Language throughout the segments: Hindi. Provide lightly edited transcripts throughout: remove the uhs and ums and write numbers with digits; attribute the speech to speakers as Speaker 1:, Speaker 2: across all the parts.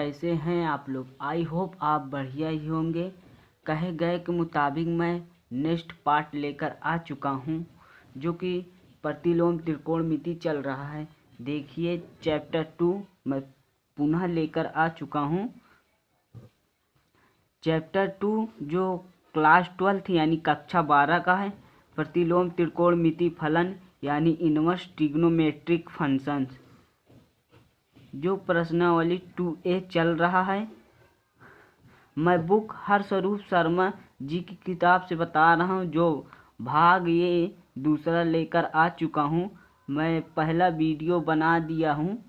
Speaker 1: कैसे हैं आप लोग। आई होप आप बढ़िया ही होंगे। कहे गए के मुताबिक मैं नेक्स्ट पार्ट लेकर आ चुका हूं, जो कि प्रतिलोम त्रिकोणमिति चल रहा है। देखिए चैप्टर 2 मैं पुनः लेकर आ चुका हूं। चैप्टर 2 जो क्लास 12 यानी कक्षा 12 का है, प्रतिलोम त्रिकोणमिति फलन यानी इनवर्स ट्रिग्नोमेट्रिक फंक्शंस, जो प्रश्नावली 2A चल रहा है। मैं बुक हर्षरूप शर्मा जी की किताब से बता रहा हूँ, जो भाग ये दूसरा लेकर आ चुका हूँ। मैं पहला वीडियो बना दिया हूँ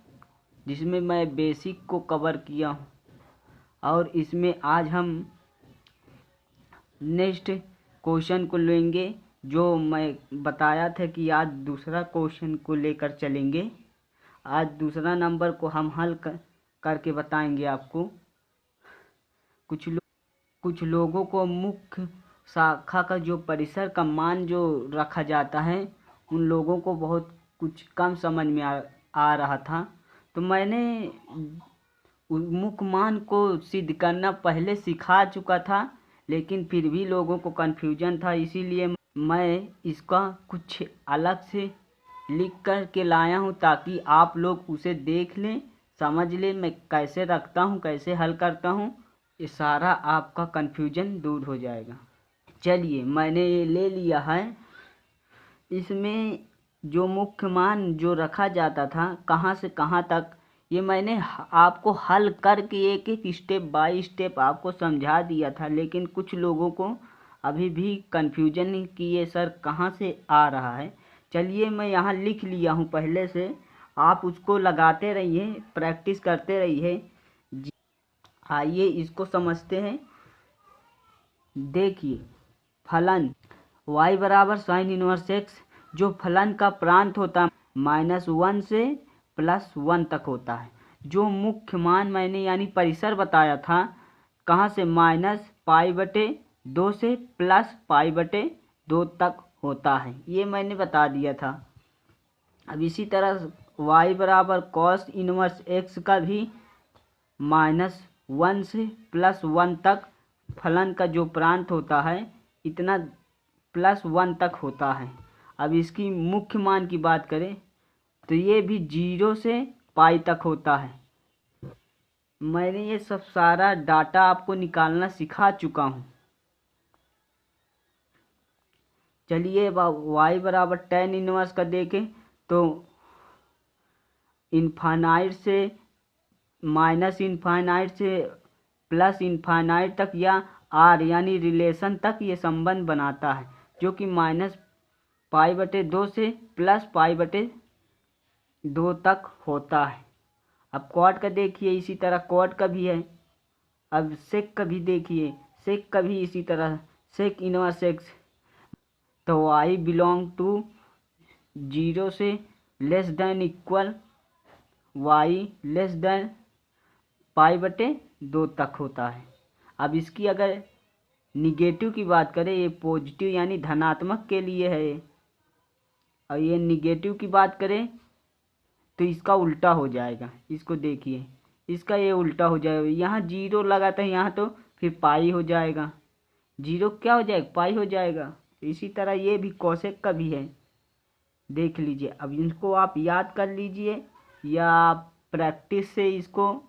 Speaker 1: जिसमें मैं बेसिक को कवर किया हूँ, और इसमें आज हम नेक्स्ट क्वेश्चन को लेंगे, जो मैं बताया था कि आज दूसरा क्वेश्चन को लेकर चलेंगे। आज दूसरा नंबर को हम हल करके बताएंगे आपको। कुछ लोगों को मुख्य शाखा का जो परिसर का मान जो रखा जाता है, उन लोगों को बहुत कुछ कम समझ में आ रहा था। तो मैंने मुख्य मान को सिद्ध करना पहले सिखा चुका था, लेकिन फिर भी लोगों को कन्फ्यूजन था, इसीलिए मैं इसका कुछ अलग से लिख कर के लाया हूँ, ताकि आप लोग उसे देख लें, समझ लें मैं कैसे रखता हूँ, कैसे हल करता हूँ। ये सारा आपका कन्फ्यूजन दूर हो जाएगा। चलिए मैंने ये ले लिया है। इसमें जो मुख्य मान जो रखा जाता था कहाँ से कहाँ तक, ये मैंने आपको हल करके एक एक स्टेप बाय स्टेप आपको समझा दिया था, लेकिन कुछ लोगों को अभी भी कन्फ्यूजन कि ये सर कहाँ से आ रहा है। चलिए मैं यहाँ लिख लिया हूँ पहले से, आप उसको लगाते रहिए, प्रैक्टिस करते रहिए। आइए इसको समझते हैं। देखिए फलन y बराबर साइन इनवर्स x, जो फलन का प्रांत होता है -1 से +1 तक होता है। जो मुख्य मान मैंने यानी परिसर बताया था, कहाँ से -π/2 से +π/2 तक होता है, ये मैंने बता दिया था। अब इसी तरह y बराबर कॉस इनवर्स x का भी -1 से +1 तक फलन का जो प्रांत होता है, इतना +1 तक होता है। अब इसकी मुख्य मान की बात करें तो ये भी 0 से π तक होता है। मैंने ये सब सारा डाटा आपको निकालना सिखा चुका हूँ। चलिए y बराबर tan इनवर्स का देखें तो इनफाइनाइट से -इनफाइनाइट से +इनफाइनाइट तक या r यानी रिलेशन तक ये संबंध बनाता है, जो कि -π/2 से +π/2 तक होता है। अब क्वाड का देखिए, इसी तरह क्वाड का भी है। अब सेक का भी देखिए, सेक का भी इसी तरह, सेक इनवर्स x, तो y बिलोंग टू 0 से less than equal y less than π/2 तक होता है। अब इसकी अगर निगेटिव की बात करें, ये पॉजिटिव यानी धनात्मक के लिए है, और ये निगेटिव की बात करें तो इसका उल्टा हो जाएगा। इसको देखिए, इसका ये उल्टा हो जाएगा। यहाँ 0 लगाता है यहाँ, तो फिर पाई हो जाएगा, 0 क्या हो जाएगा, पाई हो जाएगा। इसी तरह ये भी कोसेक का भी है, देख लीजिए। अब इनको आप याद कर लीजिए, या प्रैक्टिस से इसको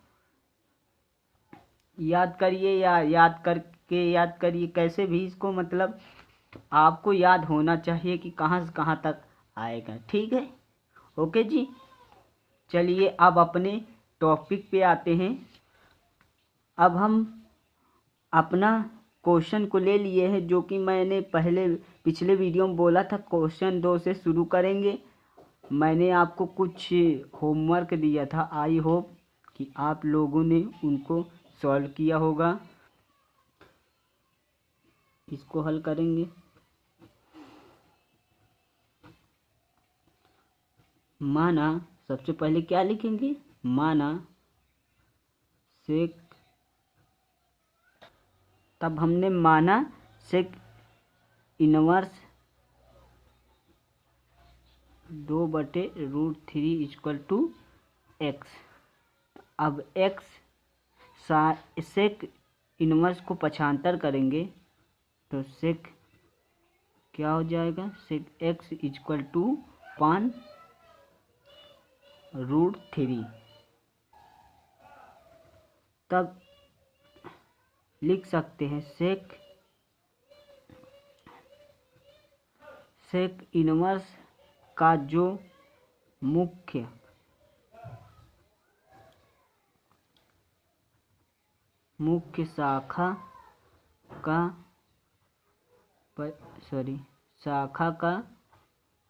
Speaker 1: याद करिए, या याद करिए, कैसे भी इसको, मतलब आपको याद होना चाहिए कि कहाँ से कहाँ तक आएगा। ठीक है, ओके जी। चलिए अब अपने टॉपिक पे आते हैं। अब हम अपना क्वेश्चन को ले लिए हैं, जो कि मैंने पिछले वीडियो में बोला था क्वेश्चन 2 से शुरू करेंगे। मैंने आपको कुछ होमवर्क दिया था, आई होप कि आप लोगों ने उनको सॉल्व किया होगा। इसको हल करेंगे। माना सबसे पहले क्या लिखेंगे, माना सेक, तब हमने माना सेक इनवर्स 2/√3 = x। अब x सेक इनवर्स को पक्षांतर करेंगे तो सेक क्या हो जाएगा, सेक एक्स इक्वल टू 1/√3। तब लिख सकते हैं सेक इनवर्स का जो मुख्य शाखा का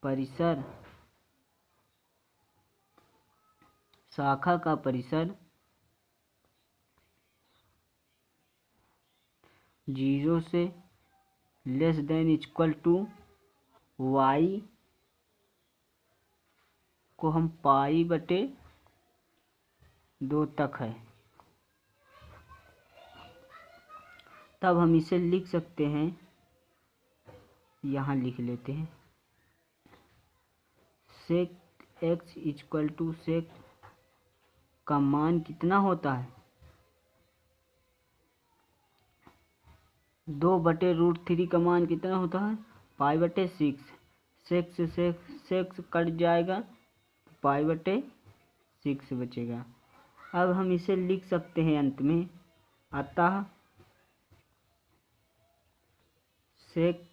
Speaker 1: परिसर 0 से less than equal to y को हम π/2 तक है। तब हम इसे लिख सकते हैं, यहाँ लिख लेते हैं, सेक एक्स इक्वल टू सेक का मान कितना होता है, 2/√3 का मान कितना होता है, π/6। सेक से सेक कट जाएगा, π/6 बचेगा। अब हम इसे लिख सकते हैं अंत में, अतः सेक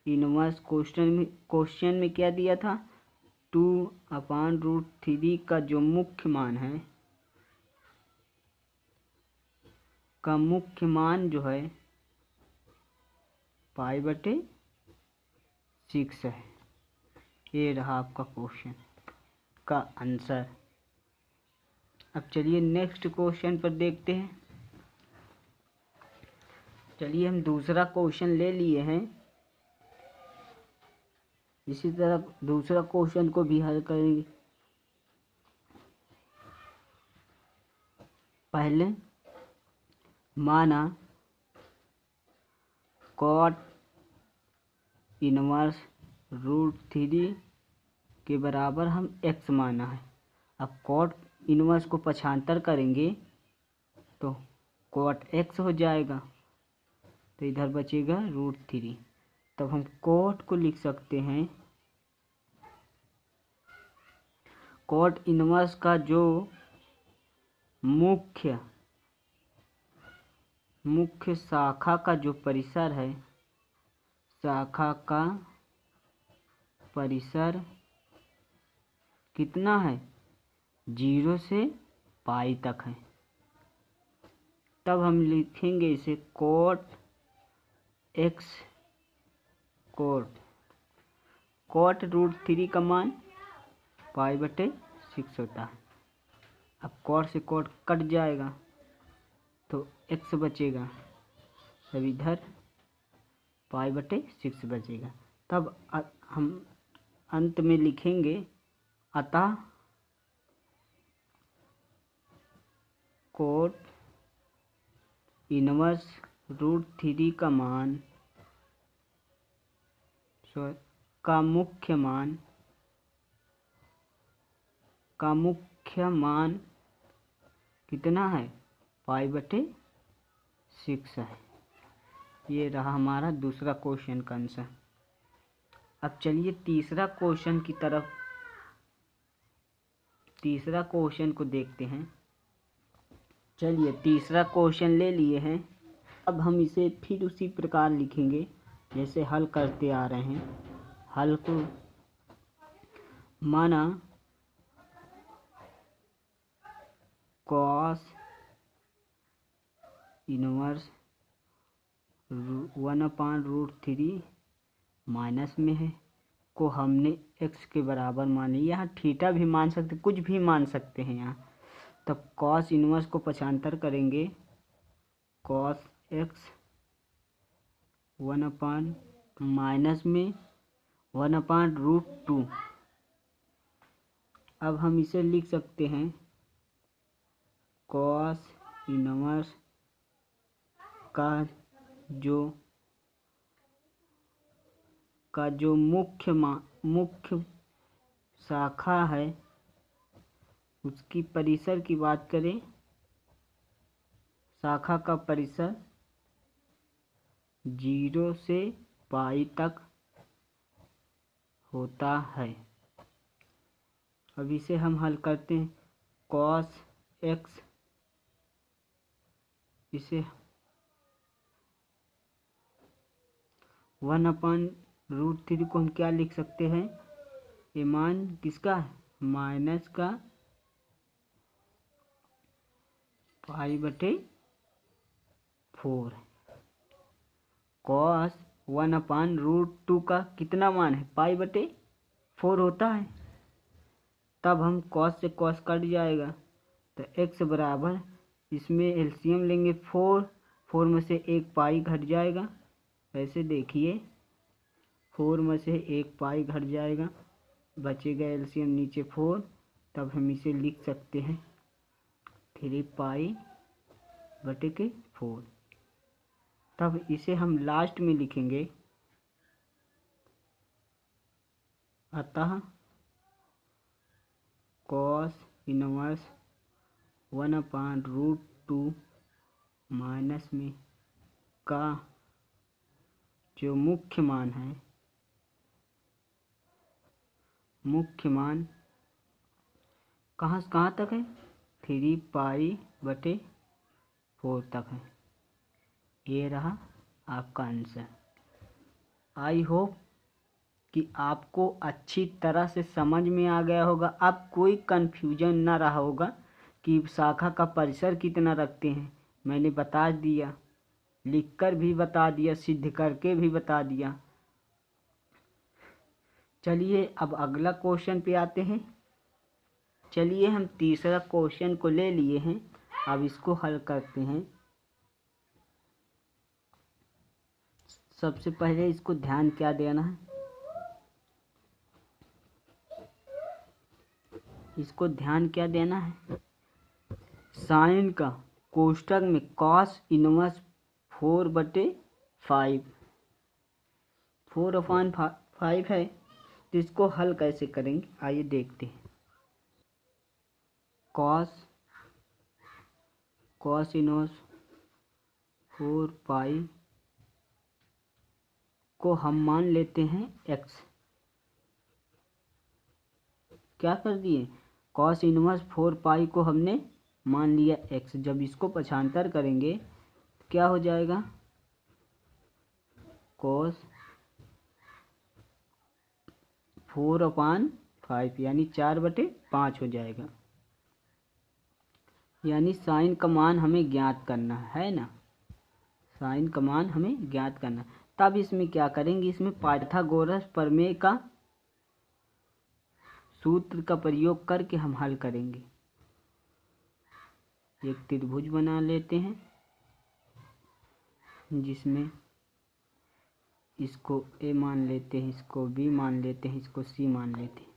Speaker 1: इनवर्स क्वेश्चन में क्या दिया था, 2/√3 का जो मुख्य मान जो है π/6 है। ये रहा आपका क्वेश्चन का आंसर। अब चलिए नेक्स्ट क्वेश्चन पर देखते हैं। चलिए हम दूसरा क्वेश्चन ले लिए हैं, इसी तरह दूसरा क्वेश्चन को भी हल करेंगे। पहले माना cot इनवर्स√3 के बराबर हम x माना है। अब cot इनवर्स को पक्षांतर करेंगे तो cot x हो जाएगा, तो इधर बचेगा √3। तब हम cot को लिख सकते हैं, cot इनवर्स का जो मुख्य शाखा का जो परिसर है, शाखा का परिसर कितना है, 0 से π तक है। तब हम लिखेंगे इसे cot √3 का मान π/6 होता है। अब cot से cot कट जाएगा तो x बचेगा, तब इधर π/6 बचेगा। तब हम अंत में लिखेंगे, अतः cot इनवर्स√3 का मुख्य मान कितना है, π/6 है। ये रहा हमारा दूसरा क्वेश्चन का आंसर। अब चलिए तीसरा क्वेश्चन को देखते हैं। चलिए तीसरा क्वेश्चन ले लिए हैं। अब हम इसे फिर उसी प्रकार लिखेंगे जैसे हल करते आ रहे हैं। हल को माना cos इनवर्स 1/√3 माइनस में है को हमने x के बराबर माने, यहाँ थीटा भी मान सकते, कुछ भी मान सकते हैं यहाँ। तब cos इनवर्स को पक्षांतर करेंगे, cos x 1/ माइनस में 1/√2। अब हम इसे लिख सकते हैं, cos इनवर्स का जो मुख्य शाखा है उसकी परिसर की बात करें शाखा का परिसर 0 से पाई तक होता है। अब इसे हम हल करते हैं। कॉस एक्स, इसे 1/√3 को हम क्या लिख सकते हैं? ये मान किसका है? माइनस का π/4। कॉस 1/√2 का कितना मान है? π/4 होता है। तब हम कॉस से कॉस कट जाएगा, तो x बराबर, इसमें एलसीएम लेंगे 4 में से 1 पाई घट जाएगा। ऐसे देखिए 4 में से 1 पाई घट जाएगा, बचेगा एलसीएम नीचे 4। तब हम इसे लिख सकते हैं 3π/4। तब इसे हम लास्ट में लिखेंगे, अतः कॉस इनवर्स 1/√2 माइनस में का जो मुख्य मान है, मुख्य मान कहाँ से कहाँ तक है? 3π/4 तक है। ये रहा आपका आंसर। आई होप कि आपको अच्छी तरह से समझ में आ गया होगा। अब कोई कन्फ्यूजन ना रहा होगा कि शाखा का परिसर कितना रखते हैं। मैंने बता दिया, लिखकर भी बता दिया, सिद्ध करके भी बता दिया। चलिए अब अगला क्वेश्चन पे आते हैं। चलिए हम तीसरा क्वेश्चन को ले लिए हैं, अब इसको हल करते हैं। सबसे पहले इसको ध्यान क्या देना है? इसको ध्यान क्या देना है? साइन का कोष्ठक में कॉस इनवर्स 4/5 4/5 है, तो इसको हल कैसे करेंगे आइए देखते हैं। कॉस इनवर्स 4π को हम मान लेते हैं x। क्या कर दिए? कॉस इनवर्स 4π को हमने मान लिया x। जब इसको पक्षांतर करेंगे क्या हो जाएगा? कॉस 4/5 यानी 4/5 हो जाएगा। यानी साइन का मान हमें ज्ञात करना है ना, साइन का मान हमें ज्ञात करना। तब इसमें क्या करेंगे? इसमें पाइथागोरस प्रमेय का सूत्र का प्रयोग करके हम हल करेंगे। एक त्रिभुज बना लेते हैं जिसमें इसको ए मान लेते हैं, इसको बी मान लेते हैं, इसको सी मान लेते हैं।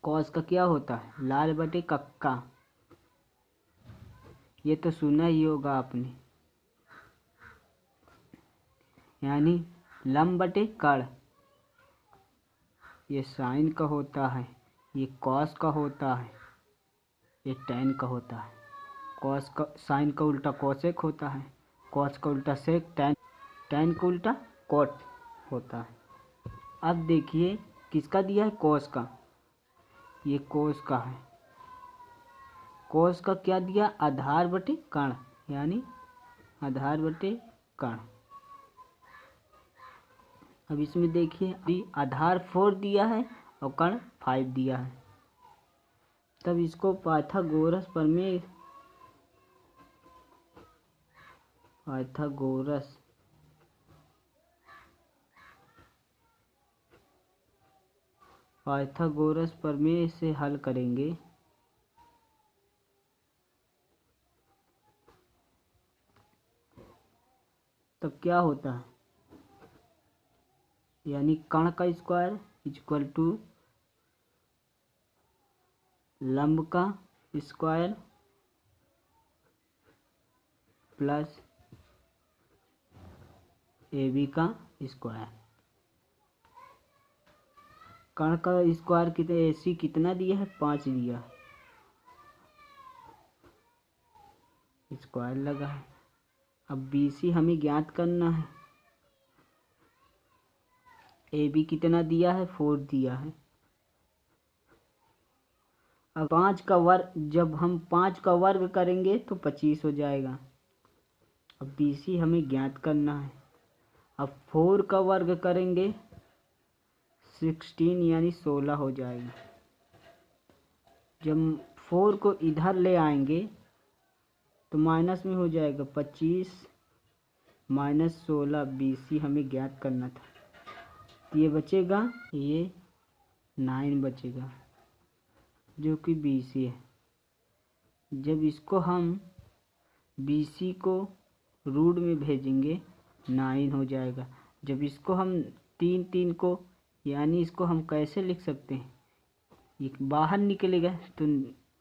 Speaker 1: कॉस का क्या होता है? लाल बटे कक्का, ये तो सुना ही होगा आपने। यानी लंब बटे कड़, ये साइन का होता है, ये कॉस का होता है, ये टैन का होता है। कॉस का, साइन का उल्टा कॉसेक होता है, कॉस का उल्टा सेक, टैन का उल्टा कॉट होता है। अब देखिए किसका दिया है? कॉस का। ये कॉस का है। कॉस का क्या दिया? आधार बटे कर्ण, यानी आधार बटे कर्ण। अब इसमें देखिए आधार 4 दिया है और कर्ण 5 दिया है। तब इसको पाइथागोरस प्रमेय, पाइथागोरस प्रमेय से हल करेंगे। तब क्या होता है? यानी कर्ण का स्क्वायर इक्वल टू लंब का स्क्वायर प्लस AB का स्क्वायर। कर्ण का स्क्वायर कितना, AC कितना दिया है? 5 दिया है। स्क्वायर लगा है। अब BC हमें ज्ञात करना है। AB कितना दिया है? 4 दिया है। अब 5 का वर्ग, जब हम 5 का वर्ग करेंगे तो 25 हो जाएगा। अब BC हमें ज्ञात करना है। अब 4 का वर्ग करेंगे 16 यानी 16 हो जाएगा। जब 4 को इधर ले आएंगे तो माइनस में हो जाएगा 25 माइनस 16। BC हमें ज्ञात करना था। ये बचेगा, ये 9 बचेगा जो कि BC है। जब इसको हम BC को रूट में भेजेंगे 9 हो जाएगा। जब इसको हम 3 को, यानी इसको हम कैसे लिख सकते हैं? ये बाहर निकलेगा तो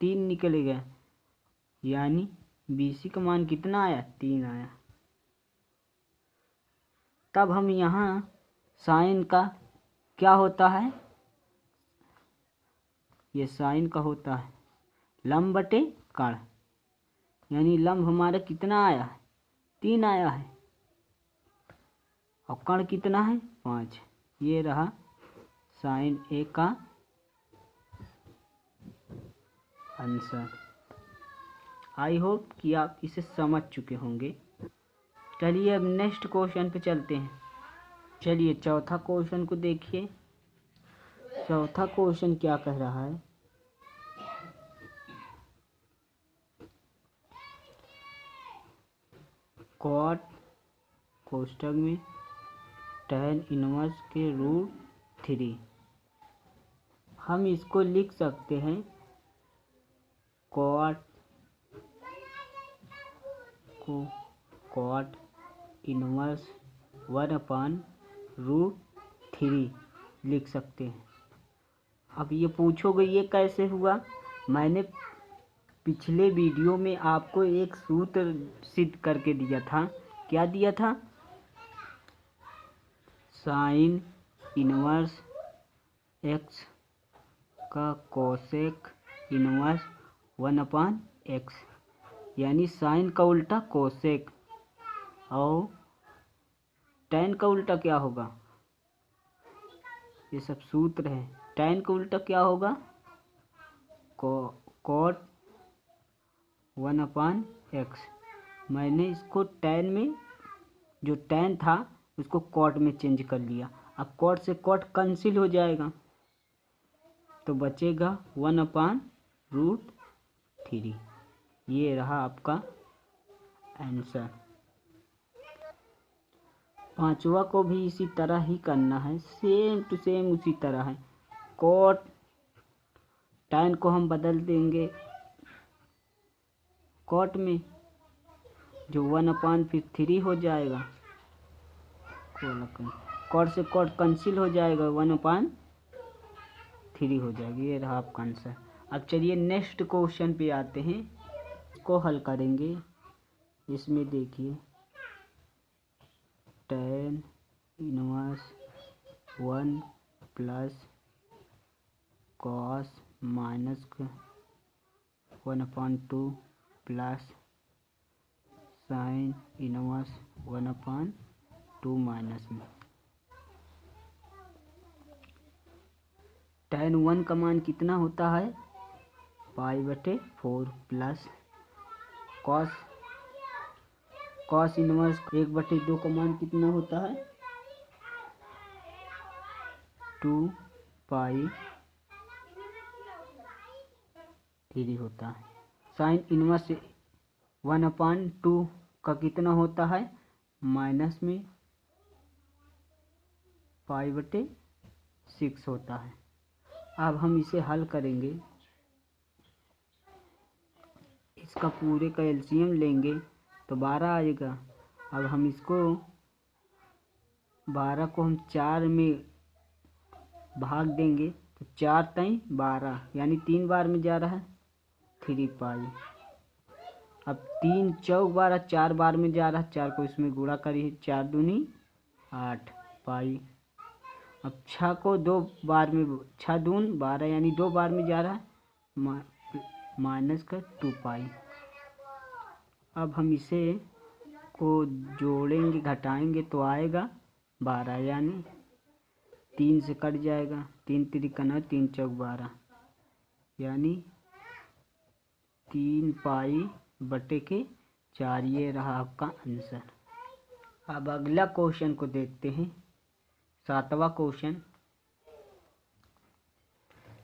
Speaker 1: 3 निकलेगा, यानी BC का मान कितना आया? 3 आया। तब हम यहाँ साइन का क्या होता है? ये साइन का होता है लंब बटे कर्ण, यानी लंब हमारा कितना आया है? 3 आया है और कर्ण कितना है? 5। ये रहा साइन A का आंसर। आई होप कि आप इसे समझ चुके होंगे। चलिए अब नेक्स्ट क्वेश्चन पे चलते हैं। चलिए चौथा क्वेश्चन को देखिए। चौथा क्वेश्चन क्या कह रहा है? कॉट कोष्ठक में tan इनवर्स के √3। हम इसको लिख सकते हैं कॉट इनवर्स 1/√3 लिख सकते हैं। अब ये पूछोगे ये कैसे हुआ? मैंने पिछले वीडियो में आपको एक सूत्र सिद्ध करके दिया था। क्या दिया था? साइन इनवर्स x का कोसेक इनवर्स 1/x, यानी साइन का उल्टा कोसेक, और tan का उल्टा क्या होगा? ये सब सूत्र है। tan का उल्टा क्या होगा? Cot 1/x। मैंने इसको tan में, जो tan था उसको कॉट में चेंज कर लिया। अब कॉट से कॉट कैंसिल हो जाएगा तो बचेगा 1/√3। ये रहा आपका आंसर। पांचवा को भी इसी तरह ही करना है, सेम टू सेम उसी तरह है। कॉट tan को हम बदल देंगे कॉट में, जो 1/3 हो जाएगा। कॉट से कॉट कैंसिल हो जाएगा, 1/3 हो जाएगा। ये रहा आपका आंसर। अब चलिए नेक्स्ट क्वेश्चन पे आते हैं, इसको हल करेंगे। इसमें देखिए tan inverse 1 plus cos minus 1/2 plus sine inverse 1/2 minus में tan 1 का मान कितना होता है? π/4 प्लस कॉस इनवर्स 1/2 का मान कितना होता है? 2π3 होता है। साइन इनवर्स 1/2 का कितना होता है? माइनस में π/6 होता है। अब हम इसे हल करेंगे, इसका पूरे का एलसीएम लेंगे तो 12 आएगा। अब हम इसको 12 को हम 4 में भाग देंगे तो 4 × 12 यानी 3 बार में जा रहा है 3π। अब 3 चौक 12, 4 बार में जा रहा है, 4 को इसमें गुणा करिए, 4 दूनी 8π। अब 6 को 2 बार में, 6 दून 12 यानी 2 बार में जा रहा है, -2π। अब हम इसे को जोड़ेंगे, घटाएंगे तो आएगा 12, यानी 3 से कट जाएगा, 3 तिरिका 9, 3 चौक 12, यानी 3 पाई बटे के 4। ये रहा आपका आंसर। अब अगला क्वेश्चन को देखते हैं। 7वां क्वेश्चन।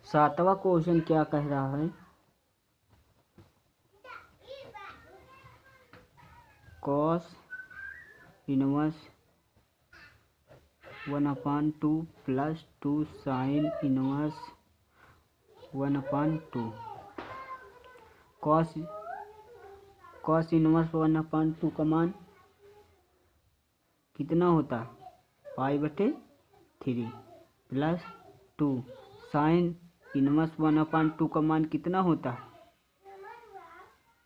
Speaker 1: 7वां क्वेश्चन क्या कह रहा है? Cos inverse 1/2 plus 2 sine inverse 1/2। Cos inverse 1/2 का मान कितना होता? π/3 प्लस 2 साइन इनवर्स 1/2 का मान कितना होता?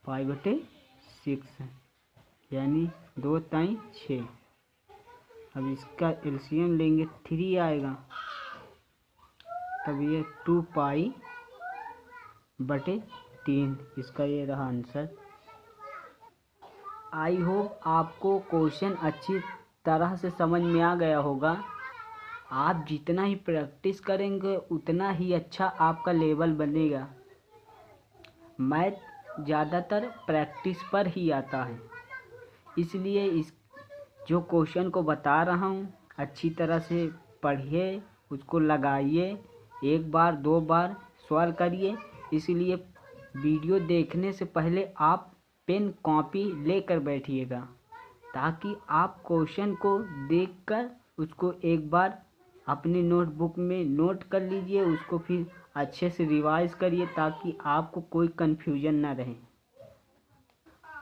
Speaker 1: π/6, यानी 2 ताई 6। अब इसका एलसीएम लेंगे 3 आएगा, तब ये 2π/3। इसका ये रहा आंसर। आई होप आपको क्वेश्चन अच्छी तरह से समझ में आ गया होगा। आप जितना ही प्रैक्टिस करेंगे उतना ही अच्छा आपका लेवल बनेगा। मैथ ज़्यादातर प्रैक्टिस पर ही आता है, इसलिए इस जो क्वेश्चन को बता रहा हूँ अच्छी तरह से पढ़िए, उसको लगाइए, 1 बार 2 बार सॉल्व करिए। इसलिए वीडियो देखने से पहले आप पेन कॉपी लेकर बैठिएगा, ताकि आप क्वेश्चन को देखकर उसको एक बार अपनी नोटबुक में नोट कर लीजिए, उसको फिर अच्छे से रिवाइज करिए ताकि आपको कोई कन्फ्यूजन ना रहे।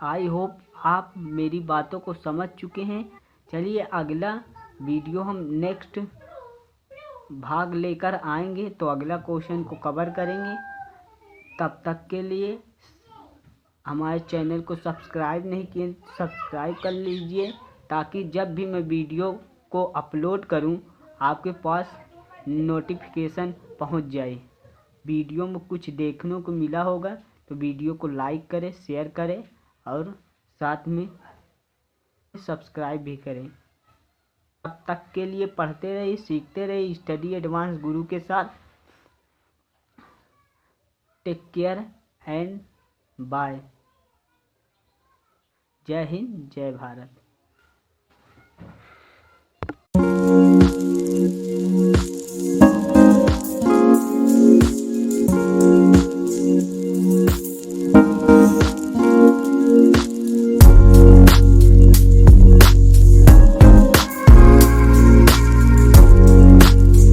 Speaker 1: आई होप आप मेरी बातों को समझ चुके हैं। चलिए अगला वीडियो हम नेक्स्ट भाग लेकर आएंगे, तो अगला क्वेश्चन को कवर करेंगे। तब तक के लिए हमारे चैनल को सब्सक्राइब नहीं किए, सब्सक्राइब कर लीजिए, ताकि जब भी मैं वीडियो को अपलोड करूं आपके पास नोटिफिकेशन पहुंच जाए। वीडियो में कुछ देखने को मिला होगा तो वीडियो को लाइक करें, शेयर करें और साथ में सब्सक्राइब भी करें। तब तक के लिए पढ़ते रहिए, सीखते रहिए स्टडी एडवांस गुरु के साथ। Take care and bye. जय हिंद, जय भारत।